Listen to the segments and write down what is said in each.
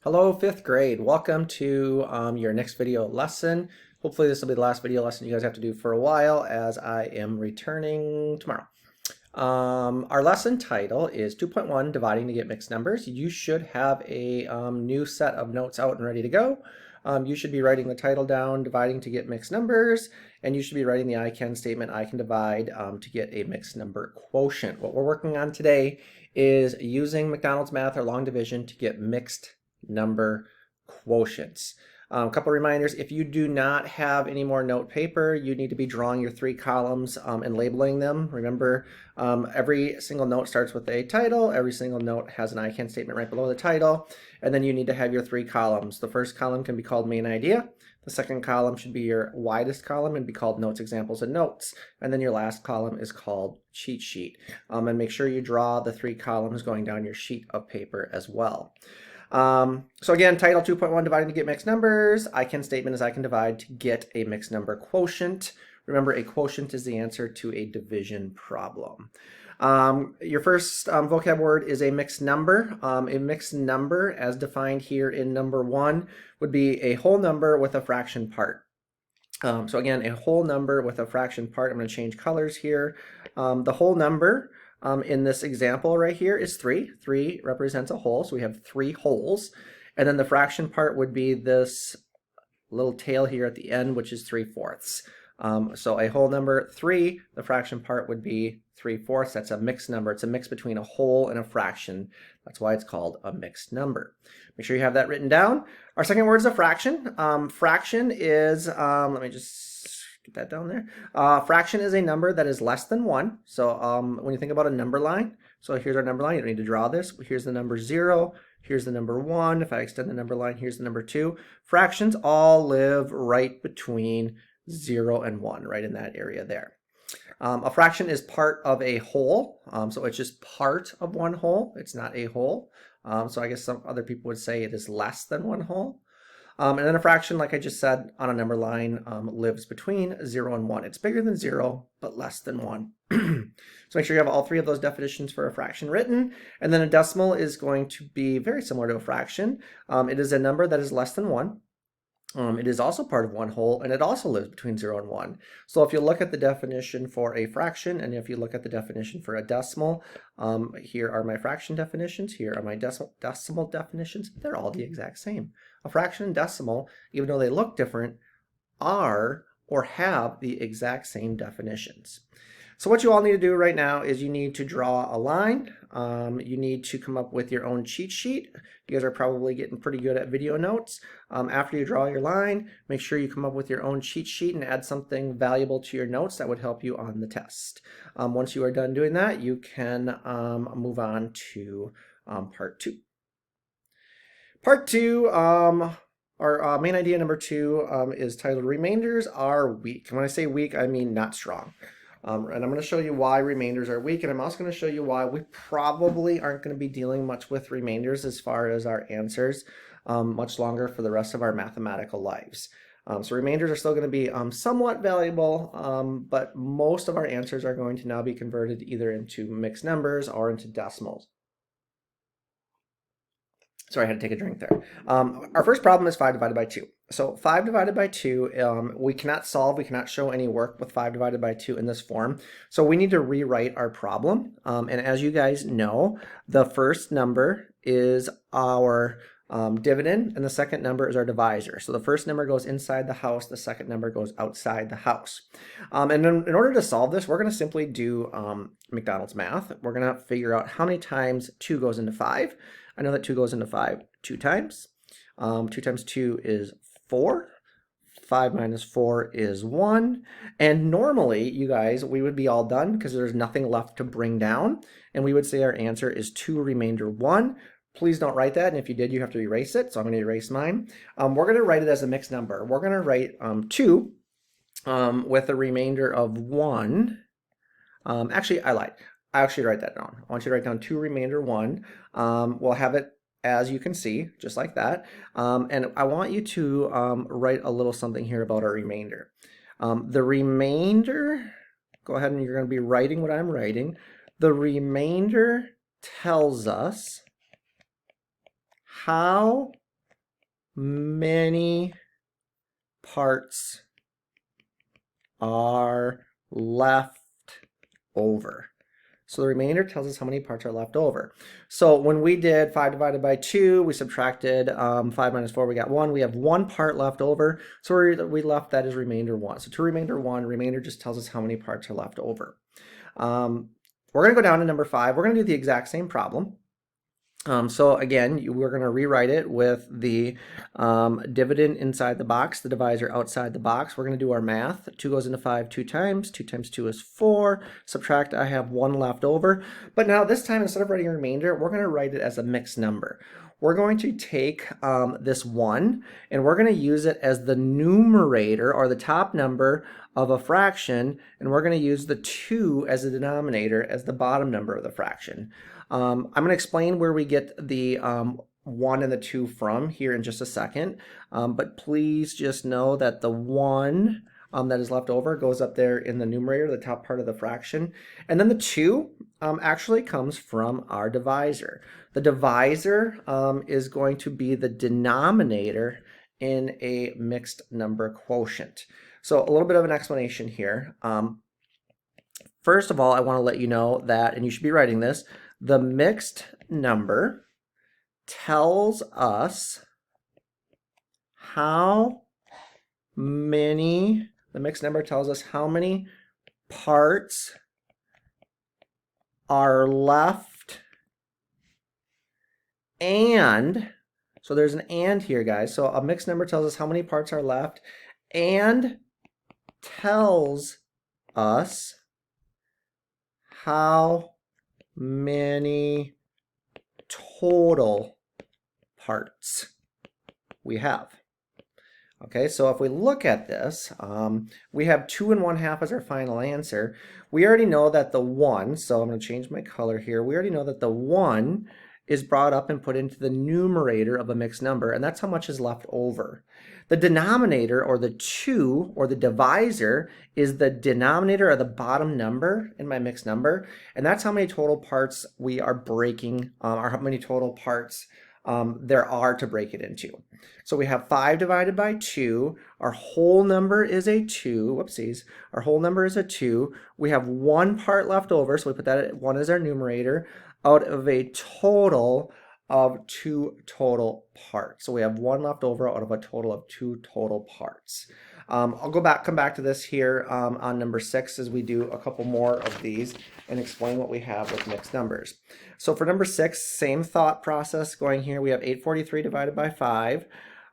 Hello, fifth grade. Welcome to your next video lesson. Hopefully this will be the last video lesson you guys have to do for a while, as I am returning tomorrow. Our lesson title is 2.1 Dividing to Get Mixed Numbers. You should have a new set of notes out and ready to go. You should be writing the title down, Dividing to Get Mixed Numbers, and you should be writing the I can statement, I can divide to get a mixed number quotient. What we're working on today is using McDonald's math or long division to get mixed number quotients. A couple reminders: if you do not have any more note paper, you need to be drawing your three columns and labeling them. Remember, every single note starts with a title. Every single note has an I can statement right below the title. And then you need to have your three columns. The first column can be called main idea. The second column should be your widest column and be called notes, examples, and notes. And then your last column is called cheat sheet. And make sure you draw the three columns going down your sheet of paper as well. So again, title 2.1, dividing to get mixed numbers. I can statement is I can divide to get a mixed number quotient. Remember, a quotient is the answer to a division problem. Your first vocab word is a mixed number. A mixed number, as defined here in number 1, would be a whole number with a fraction part. So again, a whole number with a fraction part. I'm going to change colors here. The whole number in this example right here is 3. 3 represents a whole, so we have 3 wholes. And then the fraction part would be this little tail here at the end, which is 3/4. So a whole number 3, the fraction part would be 3/4. That's a mixed number. It's a mix between a whole and a fraction. That's why it's called a mixed number. Make sure you have that written down. Our second word is a fraction. Fraction is, let me just get that down there. Fraction is a number that is less than 1. So when you think about a number line, so here's our number line. You don't need to draw this. Here's the number 0. Here's the number 1. If I extend the number line, here's the number 2. Fractions all live right between 0 and 1, right in that area there. A fraction is part of a whole, so it's just part of one whole. It's not a whole. So I guess some other people would say it is less than one whole. And then a fraction, like I just said, on a number line lives between 0 and 1. It's bigger than 0, but less than 1. So make sure you have all 3 of those definitions for a fraction written. And then a decimal is going to be very similar to a fraction. It is a number that is less than 1. It is also part of one whole, and it also lives between 0 and 1. So if you look at the definition for a fraction, and if you look at the definition for a decimal, here are my fraction definitions, here are my decimal definitions. They're all the exact same. A fraction and decimal, even though they look different, are or have the exact same definitions. So what you all need to do right now is you need to draw a line. You need to come up with your own cheat sheet. You guys are probably getting pretty good at video notes. After you draw your line, make sure you come up with your own cheat sheet and add something valuable to your notes that would help you on the test. Once you are done doing that, you can move on to part 2. Part 2, our main idea number 2 is titled Remainders Are Weak. And when I say weak, I mean not strong. And I'm going to show you why remainders are weak, and I'm also going to show you why we probably aren't going to be dealing much with remainders as far as our answers much longer for the rest of our mathematical lives. So remainders are still going to be somewhat valuable, but most of our answers are going to now be converted either into mixed numbers or into decimals. Sorry, I had to take a drink there. Our first problem is 5 divided by 2. So 5 divided by 2, we cannot solve, we cannot show any work with 5 divided by 2 in this form. So we need to rewrite our problem. And as you guys know, the first number is our dividend, and the second number is our divisor. So the first number goes inside the house, the second number goes outside the house. And then in order to solve this, we're going to simply do McDonald's math. We're going to figure out how many times 2 goes into 5. I know that 2 goes into 5 2 times. 2 times 2 is 4. 5 minus 4 is 1. And normally, you guys, we would be all done because there's nothing left to bring down. And we would say our answer is 2 remainder 1. Please don't write that. And if you did, you have to erase it. So I'm going to erase mine. We're going to write it as a mixed number. We're going to write 2 with a remainder of 1. Actually, I lied. I actually write that down. I want you to write down 2 remainder 1. We'll have it as you can see, just like that. And I want you to write a little something here about our remainder. The remainder, go ahead and you're going to be writing what I'm writing. The remainder tells us how many parts are left over. So the remainder tells us how many parts are left over. So when we did 5 divided by 2, we subtracted 5 minus 4, we got 1. We have 1 part left over. So we left that as remainder 1. So to remainder 1, remainder just tells us how many parts are left over. We're going to go down to number 5. We're going to do the exact same problem. So again, we're going to rewrite it with the dividend inside the box, the divisor outside the box. We're going to do our math. 2 goes into 5 2 times. 2 times 2 is 4. Subtract, I have 1 left over. But now this time, instead of writing a remainder, we're going to write it as a mixed number. We're going to take this 1 and we're going to use it as the numerator or the top number of a fraction, and we're going to use the 2 as the denominator as the bottom number of the fraction. I'm going to explain where we get the 1 and the 2 from here in just a second, but please just know that the 1 that is left over goes up there in the numerator, the top part of the fraction, and then the 2 actually comes from our divisor. The divisor is going to be the denominator in a mixed number quotient. So a little bit of an explanation here. First of all, I want to let you know that, and you should be writing this, the mixed number tells us how many, parts are left, and, so there's an and here, guys. So a mixed number tells us how many parts are left and tells us how many total parts we have. Okay, so if we look at this, we have 2 1/2 as our final answer. We already know that the 1, so I'm going to change my color here. We already know that the 1 is brought up and put into the numerator of a mixed number, and that's how much is left over. The denominator, or the 2, or the divisor, is the denominator or the bottom number in my mixed number, and that's how many total parts we are breaking, or how many total parts there are to break it into. So we have 5 divided by 2. Our whole number is a 2. Whoopsies. Our whole number is a 2. We have 1 part left over, so we put that at 1 as our numerator, out of a total of 2 total parts. So we have 1 left over out of a total of 2 total parts. I'll come back to this here on number 6 as we do a couple more of these and explain what we have with mixed numbers. So for number 6, same thought process going here. We have 843 divided by 5.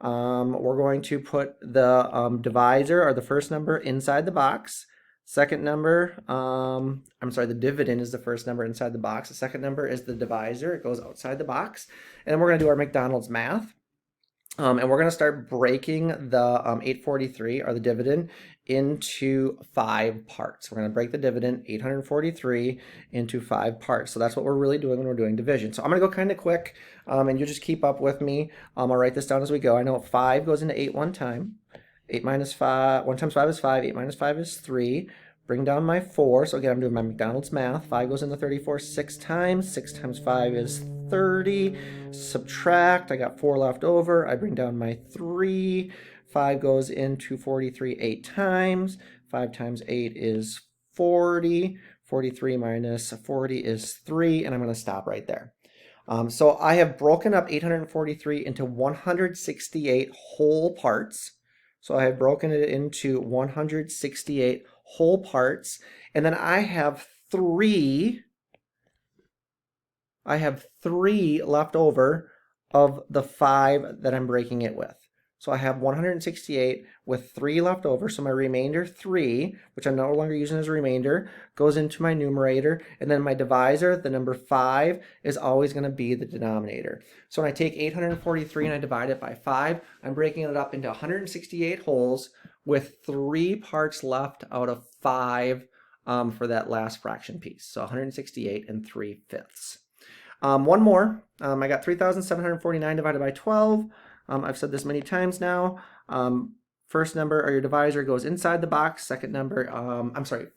We're going to put the divisor, or the first number, inside the box. Second number, the dividend is the first number inside the box. The second number is the divisor. It goes outside the box. And then we're going to do our McDonald's math. And we're going to start breaking the 843, or the dividend, into 5 parts. We're going to break the dividend, 843, into 5 parts. So that's what we're really doing when we're doing division. So I'm going to go kind of quick, and you just keep up with me. I'll write this down as we go. I know 5 goes into 8 one time. 8 minus 5, 1 times 5 is 5, 8 minus 5 is 3. Bring down my 4, so again I'm doing my McDonald's math. 5 goes into 34 6 times. 6 times 5 is 30. Subtract, I got 4 left over. I bring down my 3. 5 goes into 43 8 times. 5 times 8 is 40. 43 minus 40 is 3, and I'm going to stop right there. So I have broken up 843 into 168 whole parts. So I have broken it into 168 whole parts, and then I have 3 left over of the 5 that I'm breaking it with. So I have 168 with 3 left over, so my remainder 3, which I'm no longer using as a remainder, goes into my numerator, and then my divisor, the number 5, is always going to be the denominator. So when I take 843 and I divide it by 5, I'm breaking it up into 168 wholes with 3 parts left out of 5 for that last fraction piece. So 168 and 3/5. One more. I got 3,749 divided by 12. I've said this many times now. First number or your divisor goes inside the box. Second number,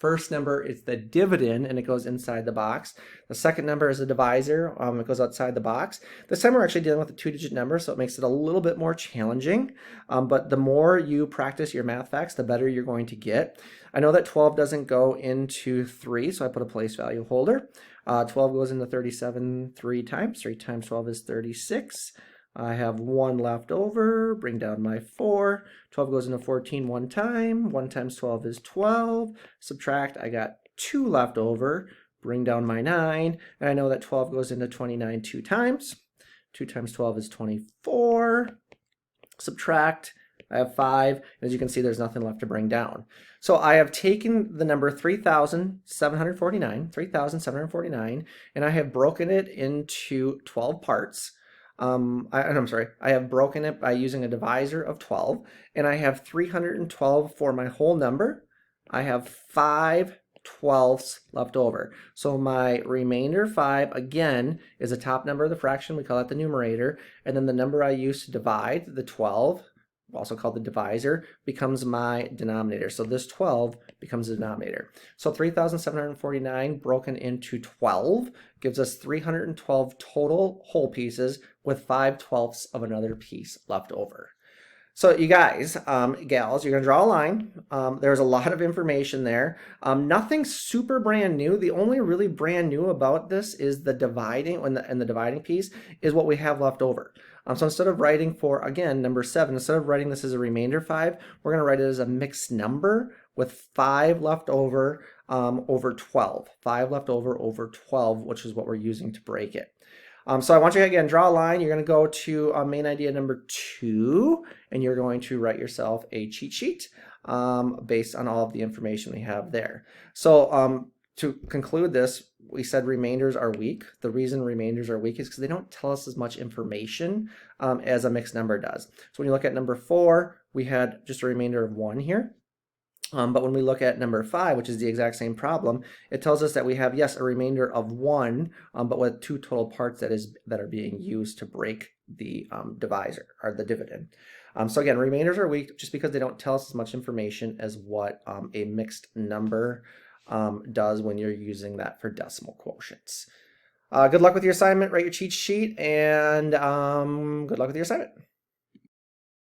first number is the dividend and it goes inside the box. The second number is the divisor, it goes outside the box. This time we're actually dealing with a 2-digit number, so it makes it a little bit more challenging. But the more you practice your math facts, the better you're going to get. I know that 12 doesn't go into 3, so I put a place value holder. 12 goes into 37 3 times. 3 times 12 is 36. I have 1 left over, bring down my 4. 12 goes into 14 one time. 1 times 12 is 12. Subtract, I got 2 left over, bring down my 9. And I know that 12 goes into 29 2 times. 2 times 12 is 24. Subtract, I have 5. As you can see, there's nothing left to bring down. So I have taken the number 3,749, and I have broken it into 12 parts. I have broken it by using a divisor of 12, and I have 312 for my whole number. I have 5/12 left over. So my remainder 5, again, is the top number of the fraction. We call it the numerator. And then the number I use to divide, the 12, also called the divisor, becomes my denominator. So this 12 becomes the denominator. So 3,749 broken into 12 gives us 312 total whole pieces with 5/12 of another piece left over. So you guys, gals, you're going to draw a line. There's a lot of information there. Nothing super brand new. The only really brand new about this is the dividing, and the dividing piece is what we have left over. So instead of writing for, again, number 7, instead of writing this as a remainder 5, we're going to write it as a mixed number with 5 left over over 12. 5 left over 12, which is what we're using to break it. So I want you to, again, draw a line. You're going to go to main idea number 2, and you're going to write yourself a cheat sheet based on all of the information we have there. So to conclude this, we said remainders are weak. The reason remainders are weak is because they don't tell us as much information as a mixed number does. So when you look at number 4, we had just a remainder of 1 here. But when we look at number 5, which is the exact same problem, it tells us that we have, yes, a remainder of 1, but with 2 total parts that are being used to break the divisor, or the dividend. So again, remainders are weak just because they don't tell us as much information as what a mixed number does when you're using that for decimal quotients. Good luck with your assignment. Write your cheat sheet, and good luck with your assignment.